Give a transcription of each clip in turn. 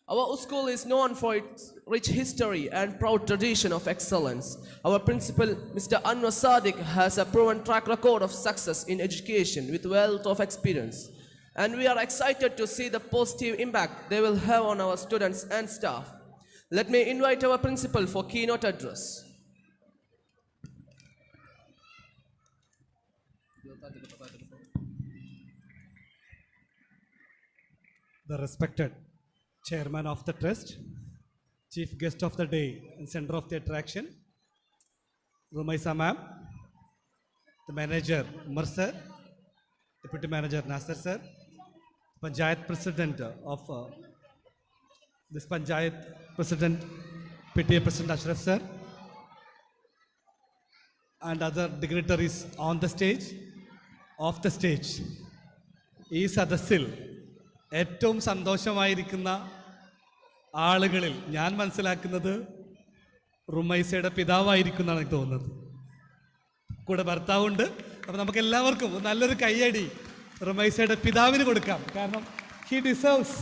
Our school is known for its rich history and proud tradition of excellence. Our principal, Mr. Anwar Sadiq, has a proven track record of success in education with wealth of experience. And we are excited to see the positive impact they will have on our students and staff. Let me invite our principal for keynote address. The respected Chairman of the Trust, Chief Guest of the Day and Center of the Attraction, Rumaisa Ma'am, the Manager Umar Sir, Deputy Manager Nasser Sir, Panchayat President of this Panchayat President, PTA President Ashraf Sir, and other dignitaries on the stage, off the stage. ഈ സദസ്സിൽ ഏറ്റവും സന്തോഷമായിരിക്കുന്ന ആളുകളിൽ ഞാൻ മനസ്സിലാക്കുന്നത് റുമൈസയുടെ പിതാവായിരിക്കുമെന്നാണ് എനിക്ക് തോന്നുന്നത്. കൂടെ ഭർത്താവുണ്ട്. അപ്പോൾ നമുക്ക് എല്ലാവർക്കും നല്ലൊരു കയ്യടി റുമൈസയുടെ പിതാവിന് കൊടുക്കാം. കാരണം ഹി ഡിസേർവ്സ്.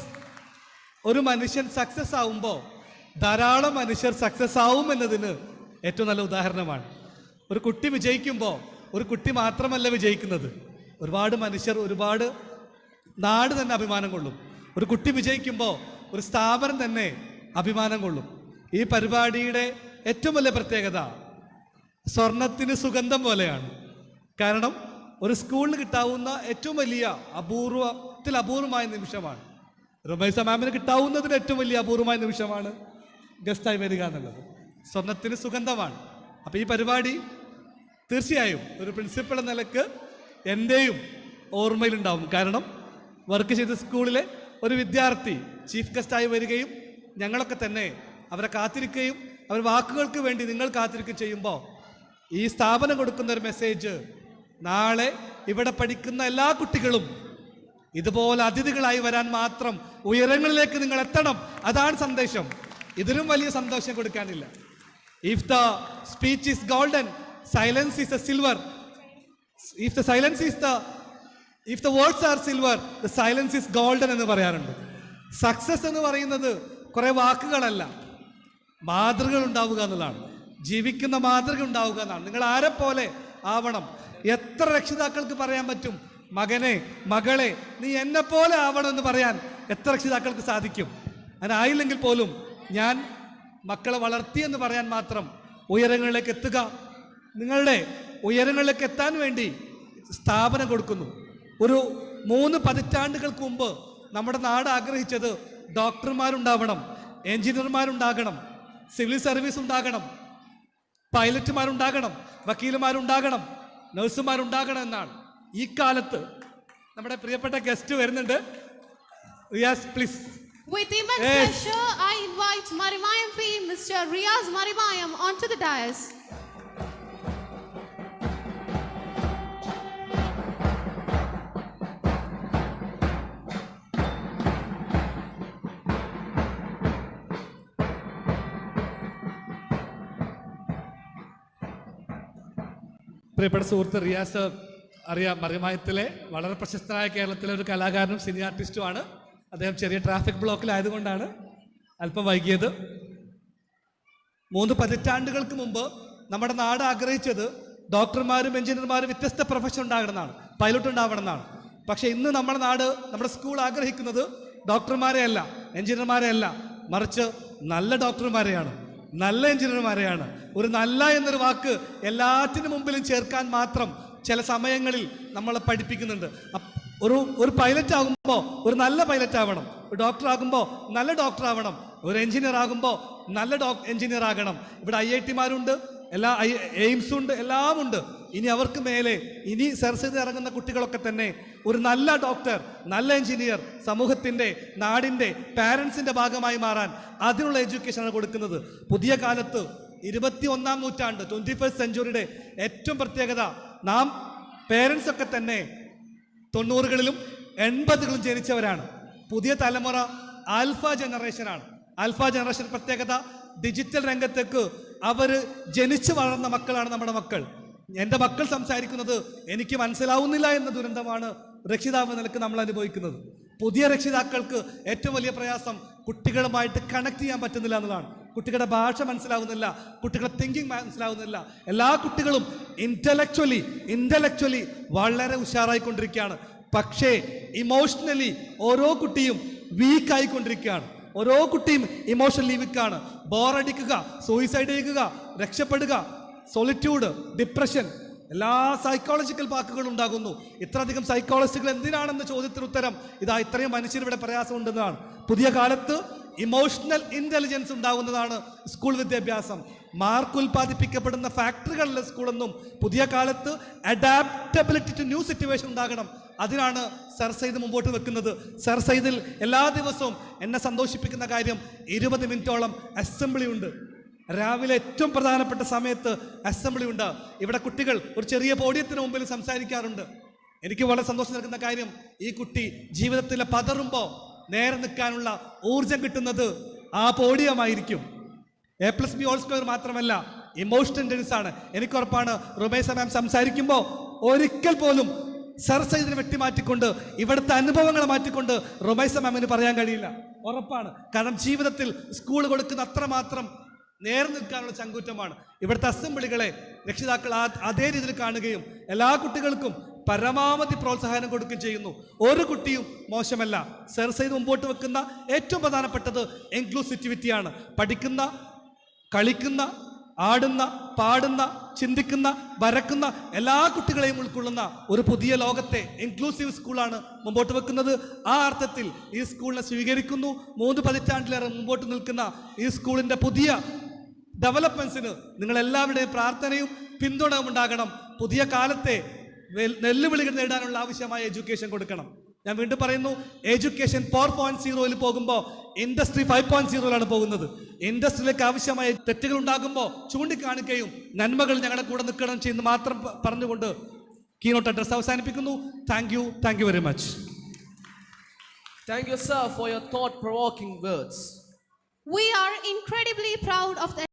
ഒരു മനുഷ്യൻ സക്സസ് ആവുമ്പോൾ ധാരാളം മനുഷ്യർ സക്സസ് ആവും എന്നതിന് ഏറ്റവും നല്ല ഉദാഹരണമാണ്. ഒരു കുട്ടി വിജയിക്കുമ്പോൾ ഒരു കുട്ടി മാത്രമല്ല വിജയിക്കുന്നത്, ഒരുപാട് മനുഷ്യർ, ഒരുപാട് നാട് തന്നെ അഭിമാനം കൊള്ളും. ഒരു കുട്ടി വിജയിക്കുമ്പോൾ ഒരു സ്ഥാപനം തന്നെ അഭിമാനം കൊള്ളും. ഈ പരിപാടിയുടെ ഏറ്റവും വലിയ പ്രത്യേകത സ്വർണത്തിന് സുഗന്ധം പോലെയാണ്. കാരണം ഒരു സ്കൂളിന് കിട്ടാവുന്ന ഏറ്റവും വലിയ അപൂർവമായ നിമിഷമാണ്. റുമൈസ മാമിന് കിട്ടാവുന്നതിന് ഏറ്റവും വലിയ അപൂർവമായ നിമിഷമാണ് ഗസ്റ്റായി വരിക എന്നുള്ളത്. സ്വർണത്തിന് സുഗന്ധമാണ്. അപ്പോൾ ഈ പരിപാടി തീർച്ചയായും ഒരു പ്രിൻസിപ്പൾ എന്ന നിലക്ക് എൻ്റെയും ഓർമ്മയിലുണ്ടാവും. കാരണം വർക്ക് ചെയ്ത സ്കൂളിലെ ഒരു വിദ്യാർത്ഥി ചീഫ് ഗസ്റ്റായി വരികയും ഞങ്ങളൊക്കെ തന്നെ അവരെ കാത്തിരിക്കുകയും അവർ വാക്കുകൾക്ക് വേണ്ടി നിങ്ങൾ കാത്തിരിക്കുകയും ചെയ്യുമ്പോൾ ഈ സ്ഥാപനം കൊടുക്കുന്ന ഒരു മെസ്സേജ്, നാളെ ഇവിടെ പഠിക്കുന്ന എല്ലാ കുട്ടികളും ഇതുപോലെ അതിഥികളായി വരാൻ മാത്രം ഉയരങ്ങളിലേക്ക് നിങ്ങൾ എത്തണം. അതാണ് സന്ദേശം. ഇതിലും വലിയ സന്തോഷം കൊടുക്കാനില്ല. If the speech is golden, silence is a silver. If the words are silver, the silence is golden എന്ന് പറയാറുണ്ട്. സക്സസ് എന്ന് പറയുന്നത് കുറേ വാക്കുകളല്ല, മാതൃകകൾ ഉണ്ടാവുക എന്നുള്ളതാണ്. ജീവിക്കുന്ന മാതൃക ഉണ്ടാവുക എന്നാണ്. നിങ്ങൾ ആരെ പോലെ ആവണം. എത്ര രക്ഷിതാക്കൾക്ക് പറയാൻ പറ്റും, മകനെ മകളെ നീ എന്നെ പോലെ ആവണം എന്ന് പറയാൻ എത്ര രക്ഷിതാക്കൾക്ക് സാധിക്കും? അതിനായില്ലെങ്കിൽ പോലും ഞാൻ മക്കളെ വളർത്തിയെന്ന് പറയാൻ മാത്രം ഉയരങ്ങളിലേക്ക് എത്തുക. നിങ്ങളുടെ ഉയരങ്ങളിലേക്ക് എത്താൻ വേണ്ടി സ്ഥാപനം കൊടുക്കുന്നു. ഒരു 3 പതിറ്റാണ്ടുകൾക്ക് മുമ്പ് നമ്മുടെ നാട് ആഗ്രഹിച്ചത് ഡോക്ടർമാരുണ്ടാവണം, എഞ്ചിനീയർമാരുണ്ടാകണം, സിവിൽ സർവീസ് ഉണ്ടാകണം, പൈലറ്റുമാരുണ്ടാകണം, വക്കീലുമാരുണ്ടാകണം, നഴ്സുമാരുണ്ടാകണം എന്നാണ്. ഈ കാലത്ത് നമ്മുടെ പ്രിയപ്പെട്ട ഗസ്റ്റ് വരുന്നുണ്ട്. Riyas please. With immense pleasure, I invite Marimayam fame Mr. Riyaz Marimayam onto the dais. പ്രിയപ്പെട്ട സുഹൃത്ത് റിയാസ് അറിയാം, മറിമായത്തിലെ വളരെ പ്രശസ്തനായ കേരളത്തിലെ ഒരു കലാകാരനും സിനി ആർട്ടിസ്റ്റുമാണ്. അദ്ദേഹം ചെറിയ ട്രാഫിക് ബ്ലോക്കിലായതുകൊണ്ടാണ് അല്പം വൈകിയത്. 3 പതിറ്റാണ്ടുകൾക്ക് മുമ്പ് നമ്മുടെ നാട് ആഗ്രഹിച്ചത് ഡോക്ടർമാരും എഞ്ചിനീയർമാരും വ്യത്യസ്ത പ്രൊഫഷൻ ഉണ്ടാകണമെന്നാണ്, പൈലറ്റ് ഉണ്ടാവണമെന്നാണ്. പക്ഷേ ഇന്ന് നമ്മുടെ നാട്, നമ്മുടെ സ്കൂൾ ആഗ്രഹിക്കുന്നത് ഡോക്ടർമാരെ അല്ല, എഞ്ചിനീയർമാരെ അല്ല, മറിച്ച് നല്ല ഡോക്ടർമാരെയാണ്, നല്ല എഞ്ചിനീയർമാരെയാണ്. ഒരു നല്ല എന്നൊരു വാക്ക് എല്ലാറ്റിനും മുമ്പിലും ചേർക്കാൻ മാത്രം ചില സമയങ്ങളിൽ നമ്മളെ പഠിപ്പിക്കുന്നുണ്ട്. ഒരു പൈലറ്റ് ആകുമ്പോൾ ഒരു നല്ല പൈലറ്റ് ആവണം, ഒരു ഡോക്ടർ ആകുമ്പോൾ നല്ല ഡോക്ടർ ആവണം, ഒരു എഞ്ചിനീയർ ആകുമ്പോൾ നല്ല എഞ്ചിനീയർ ആകണം. ഇവിടെ IIT-മാരുണ്ട്, എല്ലാ എയിംസും ഉണ്ട്, എല്ലാം ഉണ്ട്. ഇനി അവർക്ക് മേലെ ഇനി സെർച്ച് ഇറങ്ങുന്ന കുട്ടികളൊക്കെ തന്നെ ഒരു നല്ല ഡോക്ടർ, നല്ല എഞ്ചിനീയർ, സമൂഹത്തിൻ്റെ, നാടിൻ്റെ, പാരൻസിൻ്റെ ഭാഗമായി മാറാൻ അതിനുള്ള എഡ്യൂക്കേഷനാണ് കൊടുക്കുന്നത്. പുതിയ കാലത്ത് 21ാം നൂറ്റാണ്ട് 21st സെഞ്ച്വറിയുടെ ഏറ്റവും പ്രത്യേകത, നാം പേരൻസൊക്കെ തന്നെ 90കളിലും 80കളിലും ജനിച്ചവരാണ്. പുതിയ തലമുറ ആൽഫ ജനറേഷനാണ്. ആൽഫ ജനറേഷൻ പ്രത്യേകത, ഡിജിറ്റൽ രംഗത്തേക്ക് അവർ ജനിച്ചു വളർന്ന മക്കളാണ് നമ്മുടെ മക്കൾ. എൻ്റെ മക്കൾ സംസാരിക്കുന്നത് എനിക്ക് മനസ്സിലാവുന്നില്ല എന്ന ദുരന്തമാണ് രക്ഷിതാവ് എന്ന നിലക്ക് നമ്മൾ അനുഭവിക്കുന്നത്. പുതിയ രക്ഷിതാക്കൾക്ക് ഏറ്റവും വലിയ പ്രയാസം കുട്ടികളുമായിട്ട് കണക്ട് ചെയ്യാൻ പറ്റുന്നില്ല എന്നതാണ്. കുട്ടികളുടെ ഭാഷ മനസ്സിലാവുന്നില്ല, കുട്ടികളുടെ തിങ്കിങ് മനസ്സിലാവുന്നില്ല. എല്ലാ കുട്ടികളും ഇന്റലക്ച്വലി വളരെ ഉഷാറായിക്കൊണ്ടിരിക്കുകയാണ്. പക്ഷേ ഇമോഷണലി ഓരോ കുട്ടിയും വീക്കായിക്കൊണ്ടിരിക്കുകയാണ്. ഓരോ കുട്ടിയും ഇമോഷണലി വീക്കാണ്. ബോറടിക്കുക, സൂയിസൈഡ് ചെയ്യുക, രക്ഷപ്പെടുക, സോളിറ്റ്യൂഡ്, ഡിപ്രഷൻ, എല്ലാ സൈക്കോളജിക്കൽ വാക്കുകളും ഉണ്ടാകുന്നു. ഇത്രയധികം സൈക്കോളജിസ്റ്റുകൾ എന്തിനാണെന്ന ചോദ്യത്തിന് ഉത്തരം ഇതാ ഇത്രയും മനുഷ്യരിവിടെ പ്രയാസമുണ്ടെന്നാണ്. പുതിയ കാലത്ത് ഇമോഷണൽ ഇന്റലിജൻസ് ഉണ്ടാകുന്നതാണ് സ്കൂൾ വിദ്യാഭ്യാസം. മാർക്ക് ഉൽപ്പാദിപ്പിക്കപ്പെടുന്ന ഫാക്ടറികളിലെ സ്കൂളെന്നും പുതിയ കാലത്ത് അഡാപ്റ്റബിലിറ്റി ടു ന്യൂ സിറ്റുവേഷൻ ഉണ്ടാകണം. അതിനാണ് സർ സയ്യിദ് മുമ്പോട്ട് വെക്കുന്നത്. സർ സയ്യിദിൽ എല്ലാ ദിവസവും എന്നെ സന്തോഷിപ്പിക്കുന്ന കാര്യം 20 മിനിറ്റോളം അസംബ്ലി ഉണ്ട്. രാവിലെ ഏറ്റവും പ്രധാനപ്പെട്ട സമയത്ത് അസംബ്ലി ഉണ്ട്. ഇവിടെ കുട്ടികൾ ഒരു ചെറിയ പോഡിയത്തിന് മുമ്പിൽ സംസാരിക്കാറുണ്ട്. എനിക്ക് വളരെ സന്തോഷം നൽകുന്ന കാര്യം, ഈ കുട്ടി ജീവിതത്തിൽ പതറുമ്പോൾ നേരെ നിൽക്കാനുള്ള ഊർജം കിട്ടുന്നത് ആ പോഡിയമായിരിക്കും. A+B² മാത്രമല്ല, ഇമോഷണൽ ഇന്റലിജൻസ് ആണ്. എനിക്കുറപ്പാണ് റുമൈസ മാം സംസാരിക്കുമ്പോൾ ഒരിക്കൽ പോലും സർ സയ്യിദിനെ വെട്ടിമാറ്റിക്കൊണ്ട് ഇവിടുത്തെ അനുഭവങ്ങൾ മാറ്റിക്കൊണ്ട് റുമൈസ മാമിന് പറയാൻ കഴിയില്ല. ഉറപ്പാണ്. കാരണം ജീവിതത്തിൽ സ്കൂൾ കൊടുക്കുന്ന അത്രമാത്രം നേർ നിൽക്കാനുള്ള ചങ്കൂറ്റമാണ്. ഇവിടുത്തെ അസംബ്ലികളെ രക്ഷിതാക്കൾ അതേ രീതിയിൽ കാണുകയും എല്ലാ കുട്ടികൾക്കും പരമാവധി പ്രോത്സാഹനം കൊടുക്കുകയും ചെയ്യുന്നു. ഒരു കുട്ടിയും മോശമല്ല. സർ സയ്യിദ് മുമ്പോട്ട് വെക്കുന്ന ഏറ്റവും പ്രധാനപ്പെട്ടത് ഇൻക്ലൂസിറ്റിവിറ്റിയാണ്. പഠിക്കുന്ന, കളിക്കുന്ന, ആടുന്ന, പാടുന്ന, ചിന്തിക്കുന്ന, വരക്കുന്ന എല്ലാ കുട്ടികളെയും ഉൾക്കൊള്ളുന്ന ഒരു പുതിയ ലോകത്തെ ഇൻക്ലൂസീവ് സ്കൂളാണ് മുമ്പോട്ട് വെക്കുന്നത്. ആ അർത്ഥത്തിൽ ഈ സ്കൂളിനെ സ്വീകരിക്കുന്നു. 3 പതിറ്റാണ്ടിലേറെ മുമ്പോട്ട് നിൽക്കുന്ന ഈ സ്കൂളിൻ്റെ പുതിയ ഡെവലപ്മെന്റ്സിന് നിങ്ങളെല്ലാവരുടെയും പ്രാർത്ഥനയും പിന്തുണയും ഉണ്ടാകണം. പുതിയ കാലത്തെ വെല്ലുവിളികൾ നേടാനുള്ള ആവശ്യമായ എഡ്യൂക്കേഷൻ കൊടുക്കണം. ഞാൻ വീണ്ടും പറയുന്നു, എഡ്യൂക്കേഷൻ 4.0 പോകുമ്പോൾ ഇൻഡസ്ട്രി 5.0 പോകുന്നത്. ഇൻഡസ്ട്രിയിലേക്ക് ആവശ്യമായ തെറ്റുകൾ ഉണ്ടാകുമ്പോൾ ചൂണ്ടിക്കാണിക്കുകയും നന്മകൾ ഞങ്ങളുടെ കൂടെ നിൽക്കണം ചെയ്യുന്ന മാത്രം പറഞ്ഞുകൊണ്ട് കീനോട്ട് അഡ്രസ് അവസാനിപ്പിക്കുന്നു. Thank you very much. Thank you, sir, for your thought-provoking words. We are incredibly proud of the